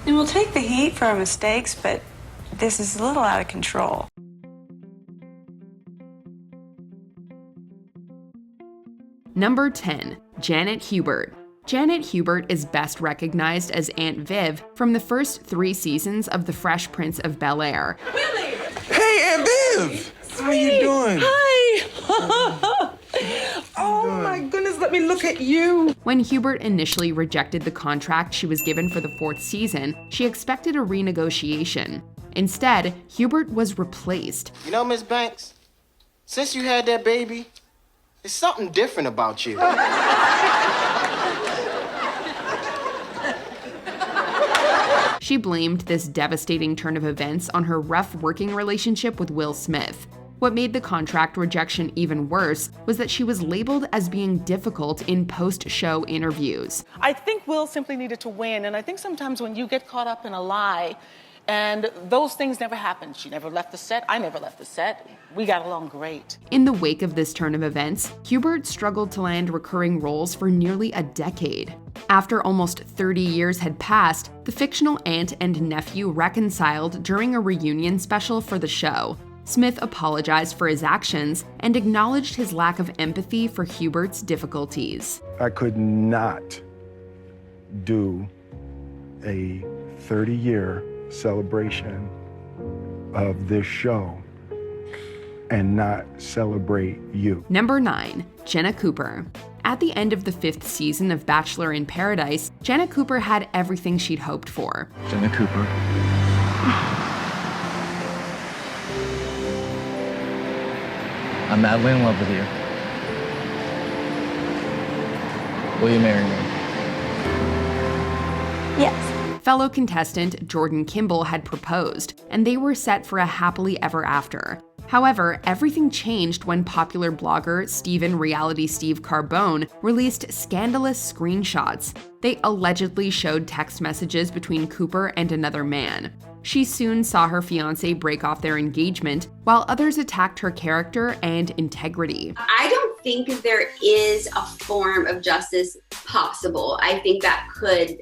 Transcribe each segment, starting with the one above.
And we'll take the heat for our mistakes, but this is a little out of control. Number 10. Janet Hubert. Janet Hubert is best recognized as Aunt Viv from the first 3 seasons of The Fresh Prince of Bel-Air. Willie! Hey, Aunt Viv! How you doing? Hi! Oh my goodness, let me look at you. When Hubert initially rejected the contract she was given for the 4th season, she expected a renegotiation. Instead, Hubert was replaced. You know, Miss Banks, since you had that baby, there's something different about you. She blamed this devastating turn of events on her rough working relationship with Will Smith. What made the contract rejection even worse was that she was labeled as being difficult in post-show interviews. I think Will simply needed to win, and I think sometimes when you get caught up in a lie, and those things never happened. She never left the set, I never left the set. We got along great. In the wake of this turn of events, Hubert struggled to land recurring roles for nearly a decade. After almost 30 years had passed, the fictional aunt and nephew reconciled during a reunion special for the show. Smith apologized for his actions and acknowledged his lack of empathy for Hubert's difficulties. I could not do a 30-year celebration of this show and not celebrate you. Number 9. Jenna Cooper. At the end of the 5th season of Bachelor in Paradise, Jenna Cooper had everything she'd hoped for. Jenna Cooper. I'm madly in love with you. Will you marry me? Yes. Fellow contestant Jordan Kimball had proposed, and they were set for a happily ever after. However, everything changed when popular blogger Reality Steve Carbone released scandalous screenshots. They allegedly showed text messages between Cooper and another man. She soon saw her fiancé break off their engagement, while others attacked her character and integrity. I don't think there is a form of justice possible. I think that could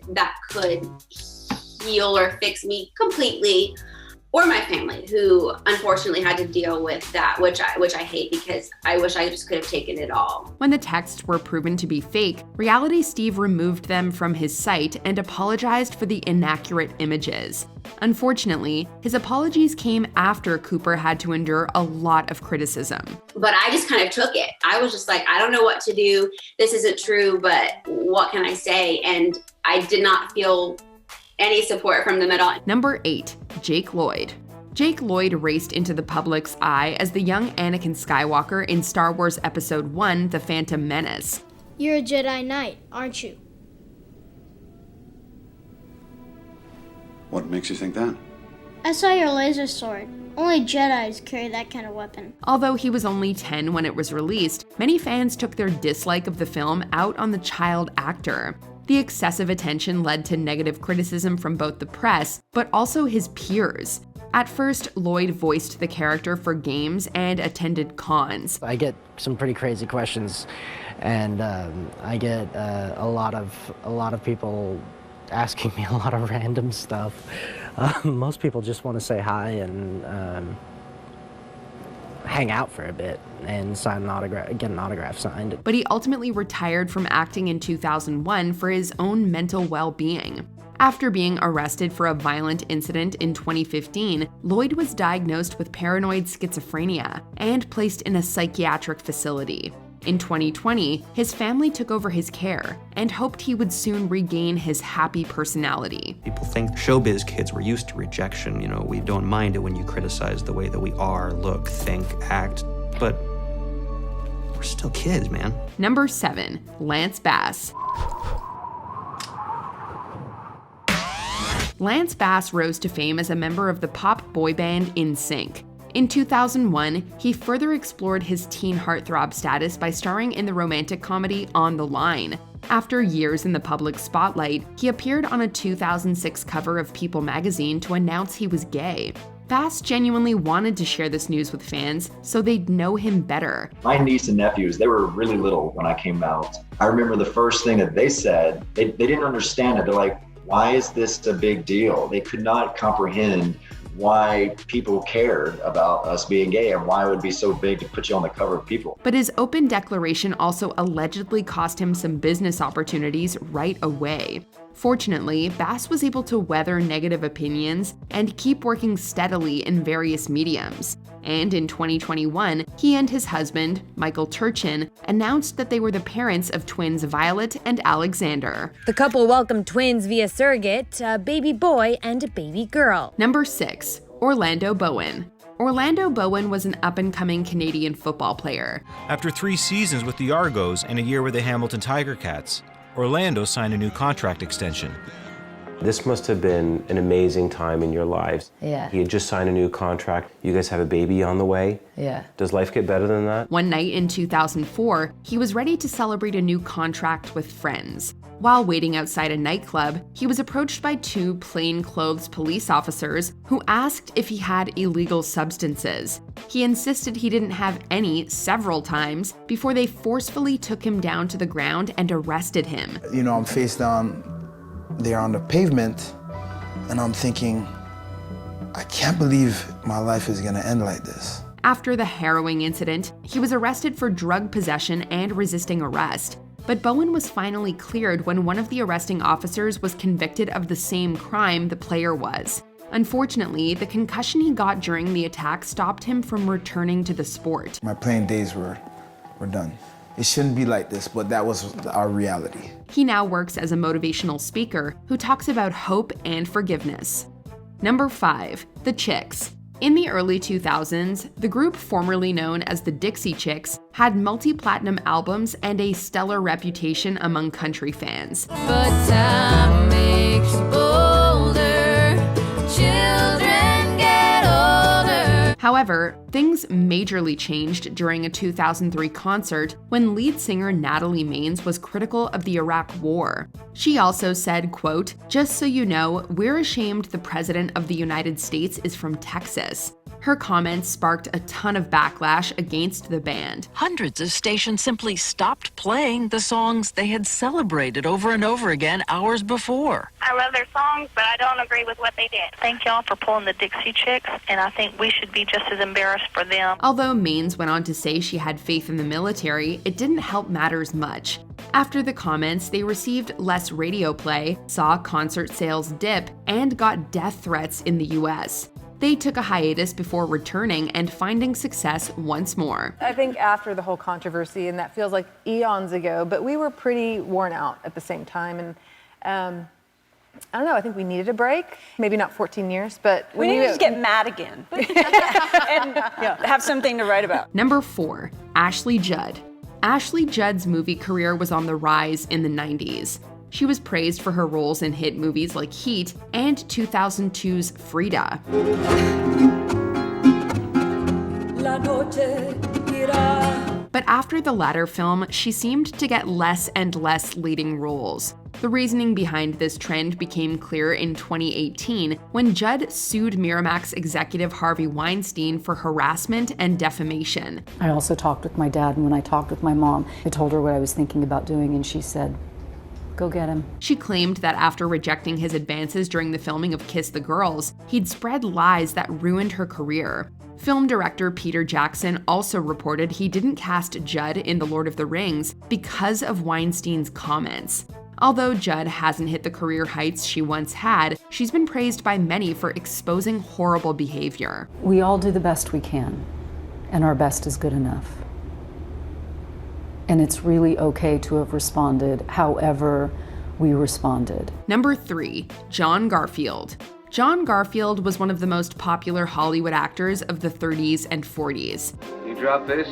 heal or fix me completely, or my family, who unfortunately had to deal with that, which I hate, because I wish I just could have taken it all. When the texts were proven to be fake, Reality Steve removed them from his site and apologized for the inaccurate images. Unfortunately, his apologies came after Cooper had to endure a lot of criticism. But I just kind of took it. I was just like, I don't know what to do. This isn't true, but what can I say? And I did not feel any support from them at all. Number 8. Jake Lloyd. Jake Lloyd raced into the public's eye as the young Anakin Skywalker in Star Wars Episode 1, The Phantom Menace. You're a Jedi Knight, aren't you? What makes you think that? I saw your laser sword. Only Jedis carry that kind of weapon. Although he was only 10 when it was released, many fans took their dislike of the film out on the child actor. The excessive attention led to negative criticism from both the press, but also his peers. At first, Lloyd voiced the character for games and attended cons. I get some pretty crazy questions, and I get a lot of people asking me a lot of random stuff. Most people just want to say hi and hang out for a bit and get an autograph signed. But he ultimately retired from acting in 2001 for his own mental well-being. After being arrested for a violent incident in 2015, Lloyd was diagnosed with paranoid schizophrenia and placed in a psychiatric facility. In 2020, his family took over his care and hoped he would soon regain his happy personality. People think showbiz kids were used to rejection. You know, we don't mind it when you criticize the way that we are, look, think, act, but we're still kids, man. Number 7. Lance Bass. Lance Bass rose to fame as a member of the pop boy band NSYNC. In 2001, he further explored his teen heartthrob status by starring in the romantic comedy On the Line. After years in the public spotlight, he appeared on a 2006 cover of People magazine to announce he was gay. Bass genuinely wanted to share this news with fans so they'd know him better. My niece and nephews, they were really little when I came out. I remember the first thing that they said, they didn't understand it. They're like, Why is this a big deal? They could not comprehend why people cared about us being gay and why it would be so big to put you on the cover of People. But his open declaration also allegedly cost him some business opportunities right away. Fortunately, Bass was able to weather negative opinions and keep working steadily in various mediums. And in 2021, he and his husband, Michael Turchin, announced that they were the parents of twins Violet and Alexander. The couple welcomed twins via surrogate, a baby boy and a baby girl. Number 6, Orlando Bowen. Orlando Bowen was an up-and-coming Canadian football player. After 3 seasons with the Argos and a year with the Hamilton Tiger Cats, Orlando signed a new contract extension. This must have been an amazing time in your lives. Yeah. He had just signed a new contract. You guys have a baby on the way. Yeah. Does life get better than that? One night in 2004, he was ready to celebrate a new contract with friends. While waiting outside a nightclub, he was approached by 2 plainclothes police officers who asked if he had illegal substances. He insisted he didn't have any several times before they forcefully took him down to the ground and arrested him. You know, I'm face down there on the pavement, and I'm thinking, I can't believe my life is gonna end like this. After the harrowing incident, he was arrested for drug possession and resisting arrest. But Bowen was finally cleared when one of the arresting officers was convicted of the same crime the player was. Unfortunately, the concussion he got during the attack stopped him from returning to the sport. My playing days were done. It shouldn't be like this, but that was our reality. He now works as a motivational speaker who talks about hope and forgiveness. Number 5, the Chicks. In the early 2000s, the group formerly known as the Dixie Chicks had multi-platinum albums and a stellar reputation among country fans. But time makes you bolder, children get older. However, things majorly changed during a 2003 concert when lead singer Natalie Maines was critical of the Iraq War. She also said, quote, "Just so you know, we're ashamed the President of the United States is from Texas." Her comments sparked a ton of backlash against the band. Hundreds of stations simply stopped playing the songs they had celebrated over and over again hours before. I love their songs, but I don't agree with what they did. Thank y'all for pulling the Dixie Chicks, and I think we should be just as embarrassed for them. Although Maines went on to say she had faith in the military, it didn't help matters much. After the comments, they received less radio play, saw concert sales dip, and got death threats in the US. They took a hiatus before returning and finding success once more. I think after the whole controversy, and that feels like eons ago, but we were pretty worn out at the same time. And I don't know, I think we needed a break. Maybe not 14 years, but we needed to get mad again and have something to write about. Number 4, Ashley Judd. Ashley Judd's movie career was on the rise in the 90s. She was praised for her roles in hit movies like Heat and 2002's Frida. But after the latter film, she seemed to get less and less leading roles. The reasoning behind this trend became clear in 2018 when Judd sued Miramax executive Harvey Weinstein for harassment and defamation. I also talked with my dad, and when I talked with my mom, I told her what I was thinking about doing, and she said, "Go get him." She claimed that after rejecting his advances during the filming of Kiss the Girls, he'd spread lies that ruined her career. Film director Peter Jackson also reported he didn't cast Judd in The Lord of the Rings because of Weinstein's comments. Although Judd hasn't hit the career heights she once had, she's been praised by many for exposing horrible behavior. We all do the best we can, and our best is good enough. And it's really okay to have responded however we responded. Number 3, John Garfield. John Garfield was one of the most popular Hollywood actors of the 30s and 40s. You drop this?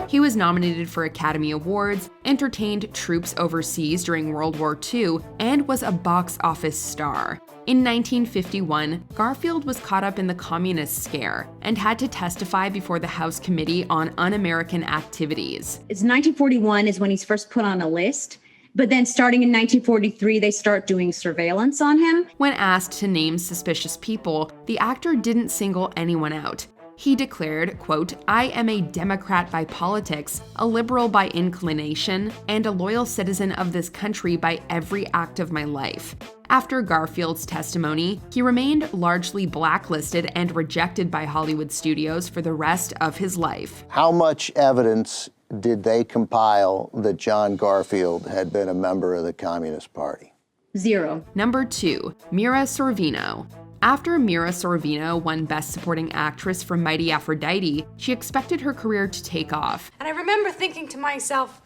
He was nominated for Academy Awards, entertained troops overseas during World War II, and was a box office star. In 1951, Garfield was caught up in the communist scare and had to testify before the House Committee on Un-American Activities. It's 1941 is when he's first put on a list. But then starting in 1943, they start doing surveillance on him. When asked to name suspicious people, the actor didn't single anyone out. He declared, quote, "I am a Democrat by politics, a liberal by inclination, and a loyal citizen of this country by every act of my life." After Garfield's testimony, he remained largely blacklisted and rejected by Hollywood studios for the rest of his life. How much evidence did they compile that John Garfield had been a member of the Communist Party? 0. Number 2, Mira Sorvino. After Mira Sorvino won Best Supporting Actress for Mighty Aphrodite, she expected her career to take off. And I remember thinking to myself,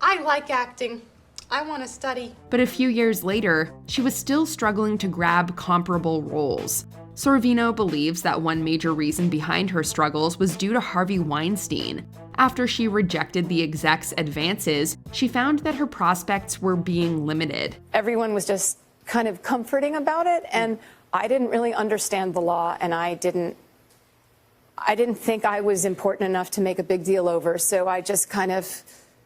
I like acting. I want to study. But a few years later, she was still struggling to grab comparable roles. Sorvino believes that one major reason behind her struggles was due to Harvey Weinstein. After she rejected the exec's advances, she found that her prospects were being limited. Everyone was just kind of comforting about it, and I didn't really understand the law, and I didn't think I was important enough to make a big deal over, so I just kind of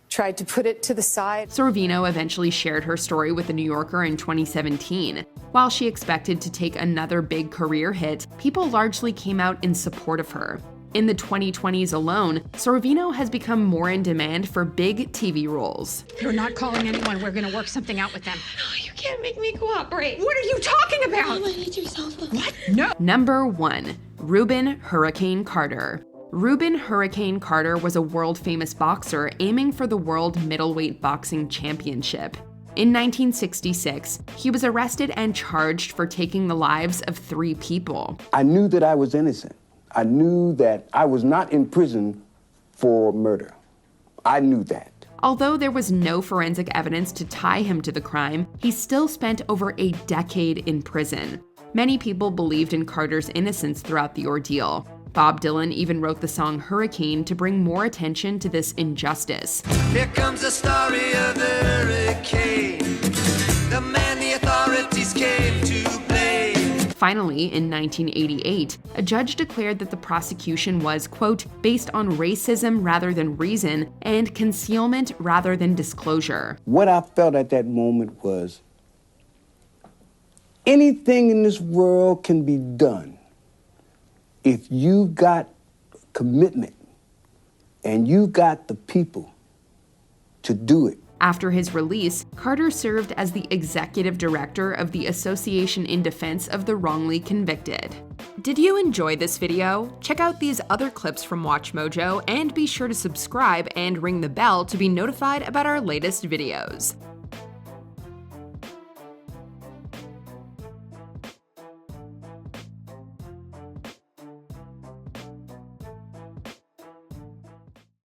tried to put it to the side. Sorvino eventually shared her story with The New Yorker in 2017. While she expected to take another big career hit, people largely came out in support of her. In the 2020s alone, Sorvino has become more in demand for big TV roles. You're not calling anyone. We're going to work something out with them. No, you can't make me cooperate. What are you talking about? Mama, get yourself up. What? No. Number 1, Reuben "Hurricane" Carter. Reuben "Hurricane" Carter was a world-famous boxer aiming for the World Middleweight Boxing Championship. In 1966, he was arrested and charged for taking the lives of 3 people. I knew that I was innocent. I knew that I was not in prison for murder. I knew that. Although there was no forensic evidence to tie him to the crime, he still spent over a decade in prison. Many people believed in Carter's innocence throughout the ordeal. Bob Dylan even wrote the song Hurricane to bring more attention to this injustice. Here comes the story of the hurricane, the man the authorities came to blame. Finally, in 1988, a judge declared that the prosecution was, quote, based on racism rather than reason and concealment rather than disclosure. What I felt at that moment was anything in this world can be done if you got commitment and you got the people to do it. After his release, Carter served as the executive director of the Association in Defense of the Wrongly Convicted. Did you enjoy this video? Check out these other clips from WatchMojo and be sure to subscribe and ring the bell to be notified about our latest videos.